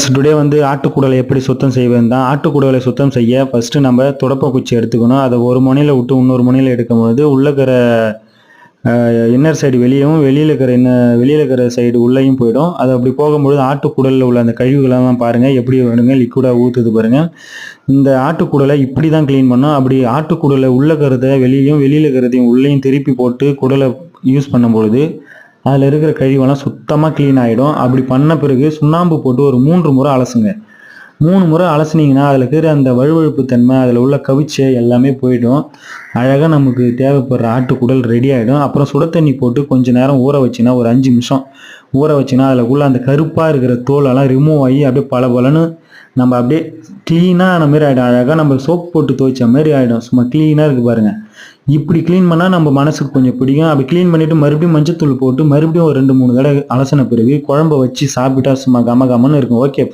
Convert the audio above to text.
Friends, today வந்து ஆட்டுக்குடலை எப்படி சுத்தம் செய்வேன் தான். ஆட்டுக்குடலை சுத்தம் செய்ய ஃபர்ஸ்ட் நம்ம துடப்ப குச்சி எடுத்துக்கணும். அதை ஒரு முனையில விட்டு இன்னொரு முனையில எடுக்கும்போது உள்ள இருக்கிற இன்னர் சைடு வெளியவும் வெளியில இருக்கிற சைடு உள்ளேயும் போயிடும். அது அப்படி போகும்பொழுது ஆட்டுக்குடலில் உள்ள அந்த கழிவுகளெல்லாம் பாருங்க எப்படி வேணுங்க லிக்விடா ஊற்றுது பாருங்க. இந்த ஆட்டுக்குடலை இப்படி தான் க்ளீன் பண்ணோம். அப்படி ஆட்டுக்குடலை உள்ள இருக்கிறத வெளியிலையும் வெளியில இருக்கிறதையும் உள்ளேயும் திருப்பி போட்டு குடலை யூஸ் பண்ணும்பொழுது அதில் இருக்கிற கழிவெல்லாம் சுத்தமாக க்ளீன் ஆகிடும். அப்படி பண்ண பிறகு சுண்ணாம்பு போட்டு ஒரு 3 முறை அலசுங்க. 3 முறை அலசுனீங்கன்னா அதில் இருக்கிற அந்த வழுவழுப்பு தன்மை, அதில் உள்ள கவிச்சை எல்லாமே போயிடும். அழகாக நமக்கு தேவைப்படுற ஆட்டுக்குடல் ரெடி ஆகிடும். அப்புறம் சுட தண்ணி போட்டு கொஞ்சம் நேரம் ஊற வச்சிங்கன்னா, ஒரு 5 நிமிஷம் ஊற வச்சிங்கன்னா அதில் உள்ள அந்த கருப்பாக இருக்கிற தோலெல்லாம் ரிமூவ் ஆகி அப்படியே பளபளன்னு நம்ம அப்படியே க்ளீனாக ஆன மாதிரி ஆகிடும். அழகாக நம்ம சோப் போட்டு துவைச்ச மாதிரி ஆகிடும். சும்மா க்ளீனாக இருக்குது பாருங்கள். இப்படி க்ளீன் பண்ணால் நம்ம மனசுக்கு கொஞ்சம் பிடிக்கும். அப்படி க்ளீன் பண்ணிவிட்டு மறுபடியும் மஞ்சத்தூள் போட்டு மறுபடியும் ஒரு 2-3 தடவை அலசின பிறகு குழம்பை வச்சு சாப்பிட்டா சும்மா கம கமன்னு இருக்கும். ஓகே.